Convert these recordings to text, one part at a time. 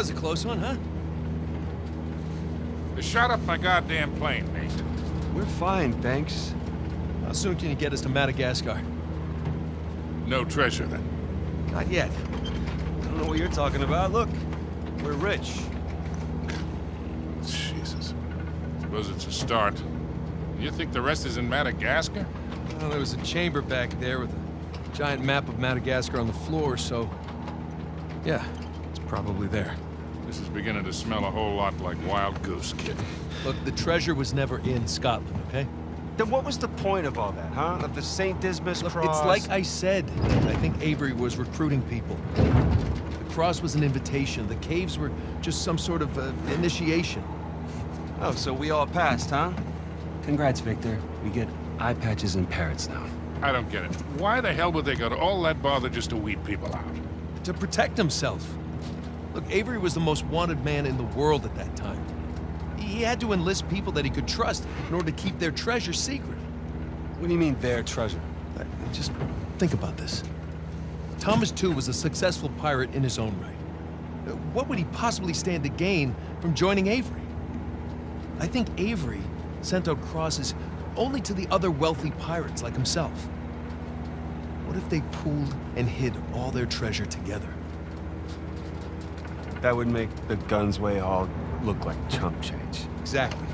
was a close one, huh? They shot up my goddamn plane, Nate. We're fine, thanks. How soon can you get us to Madagascar? No treasure, then. Not yet. I don't know what you're talking about. Look, we're rich. Jesus. Suppose it's a start. You think the rest is in Madagascar? Well, there was a chamber back there with a giant map of Madagascar on the floor, so... yeah, it's probably there. This is beginning to smell a whole lot like Wild Goose, kid. Look, the treasure was never in Scotland, okay? Then what was the point of all that, huh? Of the St. Dismas Look, cross? it's like I said. I think Avery was recruiting people. The cross was an invitation. The caves were just some sort of initiation. Oh, so we all passed, huh? Congrats, Victor. We get eye patches and parrots now. I don't get it. Why the hell would they go to all that bother just to weed people out? To protect himself. Look, Avery was the most wanted man in the world at that time. He had to enlist people that he could trust in order to keep their treasure secret. What do you mean, their treasure? Just think about this. Thomas, too, was a successful pirate in his own right. What would he possibly stand to gain from joining Avery? I think Avery sent out crosses only to the other wealthy pirates like himself. What if they pooled and hid all their treasure together? That would make the Gunsway haul look like chump change. Exactly.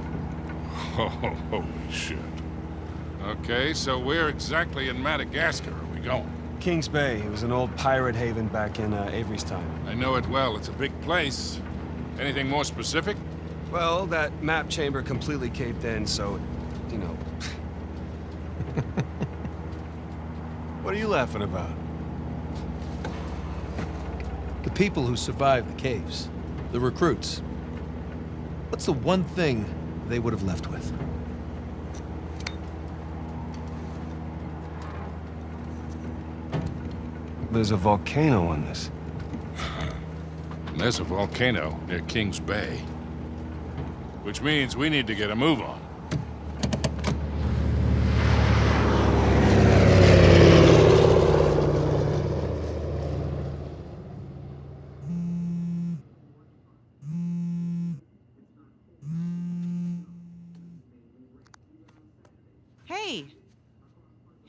Oh, holy shit. Okay, so where exactly in Madagascar are we going? Kings Bay. It was an old pirate haven back in Avery's time. I know it well. It's a big place. Anything more specific? Well, that map chamber completely caved in, so, you know... What are you laughing about? The people who survived the caves, the recruits. What's the one thing they would have left with? There's a volcano on this. And there's a volcano near Kings Bay. Which means we need to get a move on.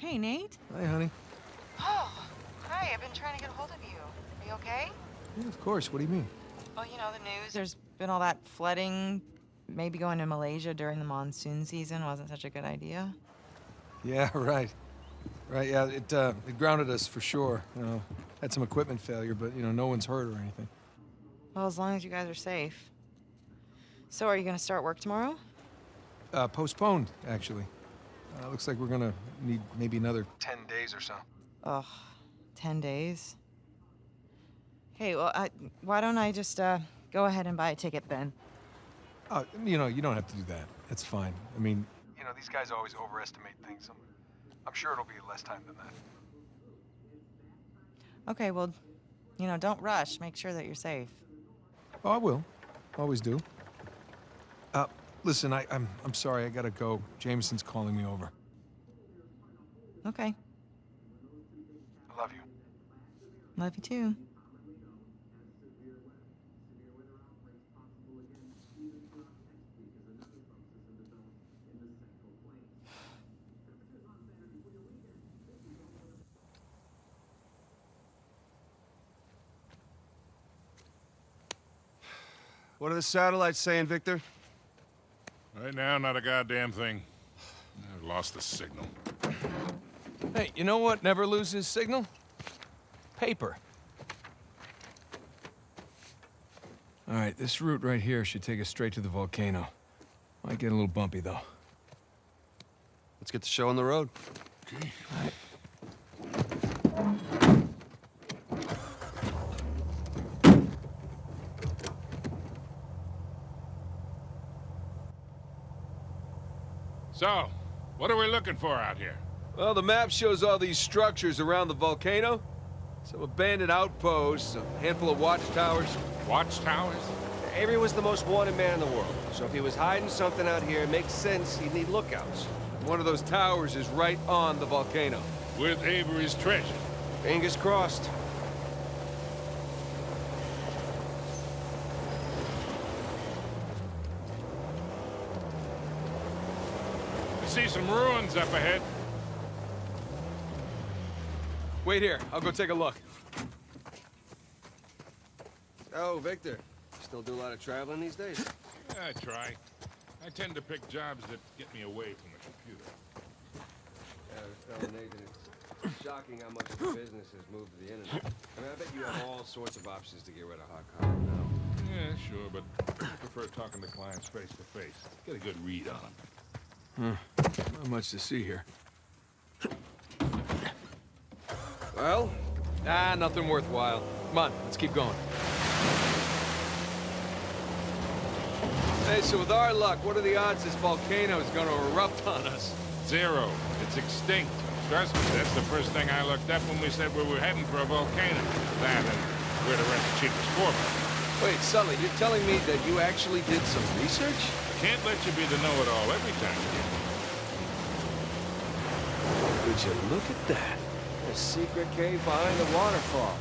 Hey, Nate. Hi, honey. Oh, hi. I've been trying to get a hold of you. Are you okay? Yeah, of course. What do you mean? Well, you know, the news. There's been all that flooding. Maybe going to Malaysia during the monsoon season wasn't such a good idea. Yeah, right. Right, yeah, it grounded us for sure. You know, had some equipment failure, but, you know, no one's hurt or anything. Well, as long as you guys are safe. So, are you going to start work tomorrow? Postponed, actually. Looks like we're gonna need maybe another 10 days or so. Ugh, 10 days? Okay, well, why don't I just, go ahead and buy a ticket then? You know, you don't have to do that. That's fine. I mean, you know, these guys always overestimate things. I'm sure it'll be less time than that. Okay, well, you know, don't rush. Make sure that you're safe. Oh, I will. Always do. Listen, I'm sorry, I gotta go. Jameson's calling me over. Okay. I love you. Love you too. What are the satellites saying, Victor? Right now, not a goddamn thing. I've lost the signal. Hey, you know what never loses signal? Paper. All right, this route right here should take us straight to the volcano. Might get a little bumpy, though. Let's get the show on the road. Okay. All right. So, what are we looking for out here? Well, the map shows all these structures around the volcano. Some abandoned outposts, a handful of watchtowers. Watchtowers? Avery was the most wanted man in the world, so if he was hiding something out here, it makes sense he'd need lookouts. One of those towers is right on the volcano. With Avery's treasure. Fingers crossed. see some ruins up ahead. Wait here. I'll go take a look. Oh, Victor. Still do a lot of traveling these days? Yeah, I try. I tend to pick jobs that get me away from the computer. Yeah, I was telling Nathan, it's shocking how much of the business has moved to the internet. I mean, I bet you have all sorts of options to get rid of hot collar now. Yeah, sure, but I prefer talking to clients face to face. Get a good read on them. Not much to see here. Well? Ah, nothing worthwhile. Come on, let's keep going. Hey, so with our luck, what are the odds this volcano is gonna erupt on us? 0. It's extinct. Trust me, that's the first thing I looked up when we said we were heading for a volcano. That and where to rent the cheapest foreman. Wait, Sully, you're telling me that you actually did some research? I can't let you be the know-it-all every time. Would you look at that? A secret cave behind the waterfall.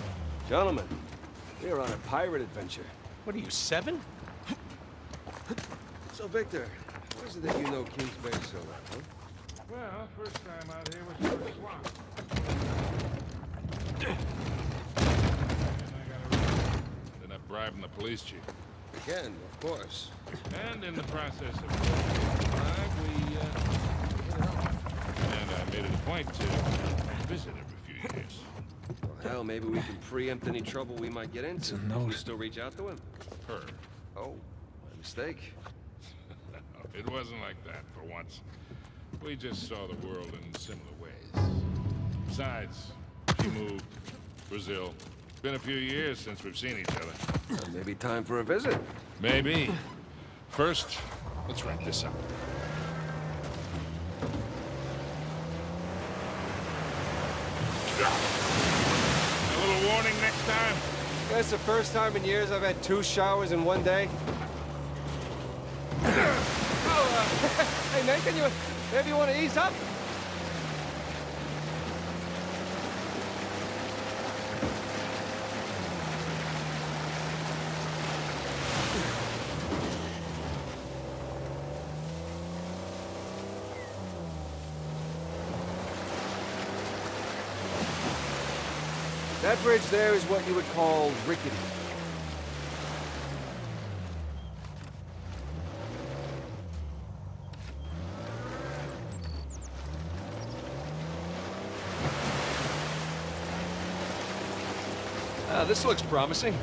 Gentlemen, we are on a pirate adventure. What are you, 7? So, Victor, what is it that you know Kings Bay so well, huh? Well, first time out here was for a swamp. And I got arrested. Ended up bribing the police chief. Again, of course. And in the process of the bribe, we hit it off. And I made it a point to visit every few years. Well, hell, maybe we can preempt any trouble we might get into. It's a note. You still reach out to him? Her. Oh, my mistake. It wasn't like that for once. We just saw the world in similar ways. Besides, she moved. Brazil. It's been a few years since we've seen each other. Well, maybe time for a visit. Maybe. First, let's wrap this up. A little warning next time. That's the first time in years I've had 2 showers in one day. Hey, Nathan, maybe you want to ease up? That bridge there is what you would call rickety. This looks promising.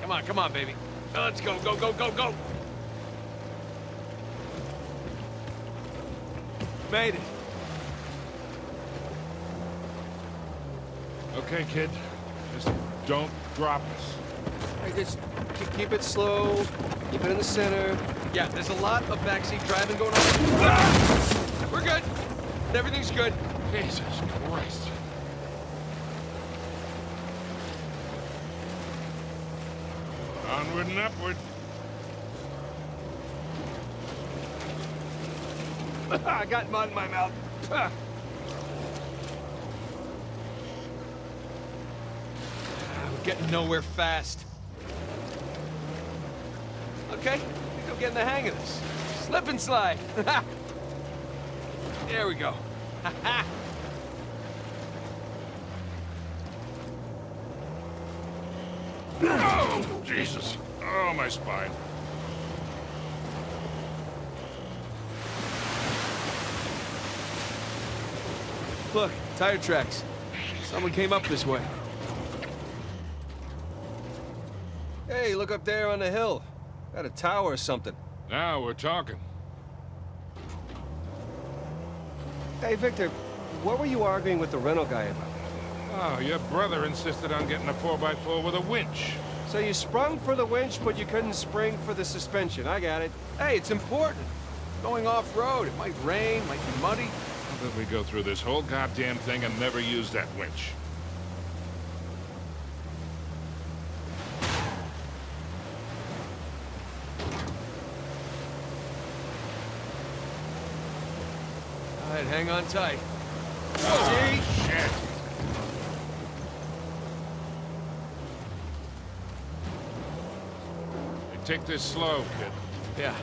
Come on, baby. Let's go, go, go, go, go! Made it. Okay, kid. Just don't drop us. Hey, just keep it slow. Keep it in the center. Yeah, there's a lot of backseat driving going on. Ah! We're good. Everything's good. Jesus Christ. Onward and upward. I got mud in my mouth. Ah. We're getting nowhere fast. Okay, I think I'm getting the hang of this. Slip and slide. There we go. Oh, Jesus. Oh, my spine. Look, tire tracks. Someone came up this way. Hey, look up there on the hill. Got a tower or something. Now we're talking. Hey, Victor, what were you arguing with the rental guy about? Oh, your brother insisted on getting a 4x4 with a winch. So you sprung for the winch, but you couldn't spring for the suspension. I got it. Hey, it's important. Going off-road, it might rain, might be muddy. How did we go through this whole goddamn thing and never use that winch? All right, hang on tight. Oh, shit. Hey, take this slow, kid. Yeah.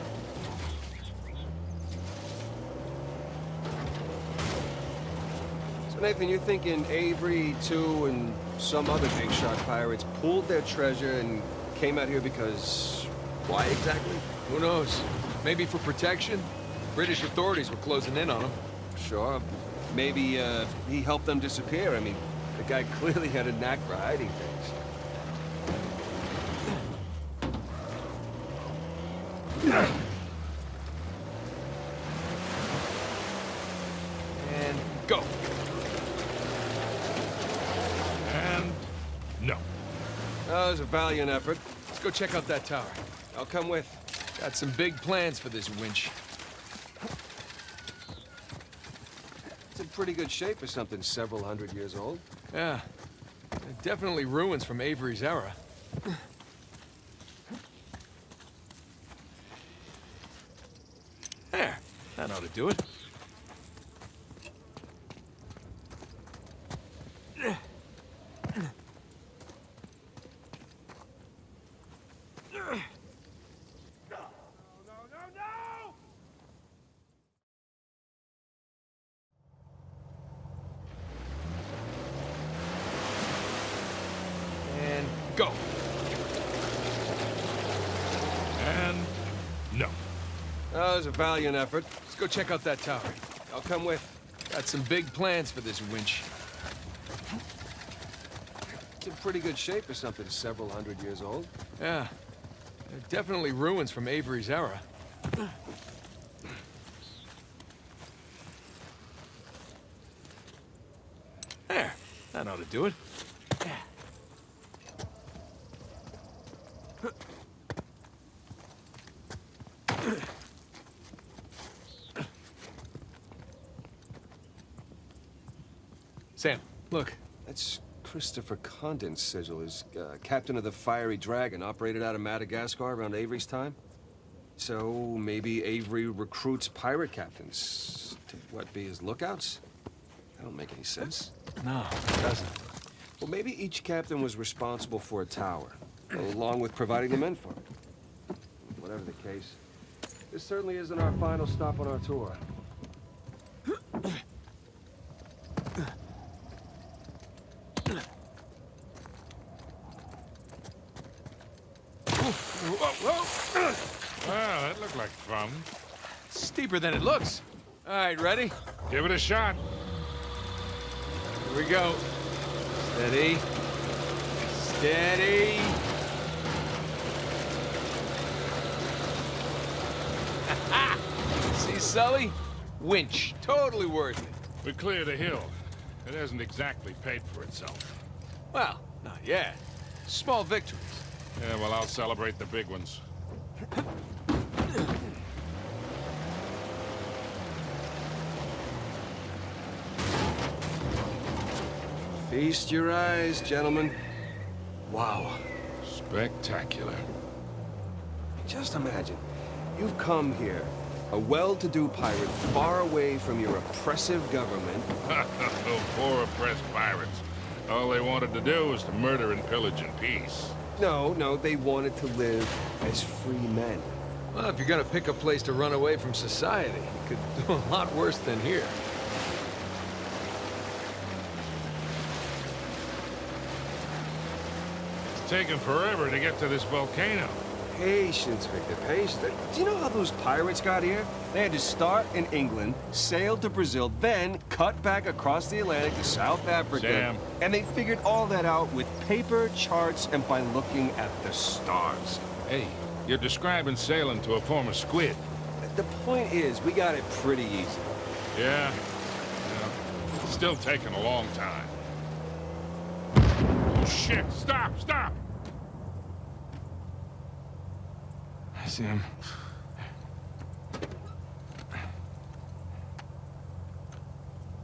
Nathan, you're thinking Avery, too, and some other big shot pirates pulled their treasure and came out here because... why exactly? Who knows? Maybe for protection? British authorities were closing in on them. Sure. Maybe, he helped them disappear. I mean, the guy clearly had a knack for hiding things. And go. And no. That was a valiant effort. Let's go check out that tower. I'll come with. Got some big plans for this winch. It's in pretty good shape for something several hundred years old. Yeah. Definitely ruins from Avery's era. There. That ought to do it. And go. And no. That was a valiant effort. Let's go check out that tower. I'll come with. Got some big plans for this winch. It's in pretty good shape for something several hundred years old. Yeah. Definitely ruins from Avery's era. There. That ought to do it. Sam, look. That's Christopher Condon's sigil. He's captain of the Fiery Dragon, operated out of Madagascar around Avery's time. So maybe Avery recruits pirate captains to, what, be his lookouts? That don't make any sense. No, it doesn't. Well, maybe each captain was responsible for a tower, along with providing the men for it. Whatever the case, this certainly isn't our final stop on our tour. Well, that looked like fun. Steeper than it looks. All right, ready? Give it a shot. Here we go. Steady. Steady. See, Sully? Winch. Totally worth it. We cleared a hill. It hasn't exactly paid for itself. Well, not yet. Small victories. Yeah, well, I'll celebrate the big ones. Feast your eyes, gentlemen. Wow. Spectacular. Just imagine, you've come here, a well-to-do pirate far away from your oppressive government. Poor oppressed pirates. All they wanted to do was to murder and pillage in peace. No, they wanted to live as free men. Well, if you're gonna pick a place to run away from society, you could do a lot worse than here. It's taken forever to get to this volcano. Patience, Victor, patience. Do you know how those pirates got here? They had to start in England, sail to Brazil, then cut back across the Atlantic to South Africa. Sam. And they figured all that out with paper, charts, and by looking at the stars. Hey, you're describing sailing to a former squid. The point is, we got it pretty easy. Yeah. It's still taking a long time. Oh, shit! Stop! Stop! I see him.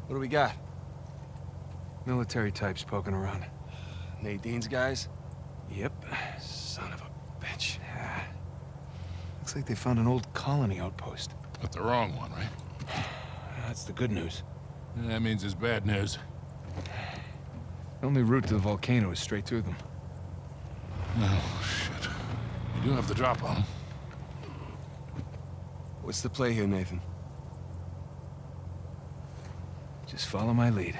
What do we got? Military types poking around. Nadine's guys? Yep. Son of a bitch. Yeah. Looks like they found an old colony outpost. But the wrong one, right? That's the good news. That means it's bad news. The only route to the volcano is straight through them. Oh, shit. You do have the drop on them. What's the play here, Nathan? Just follow my lead.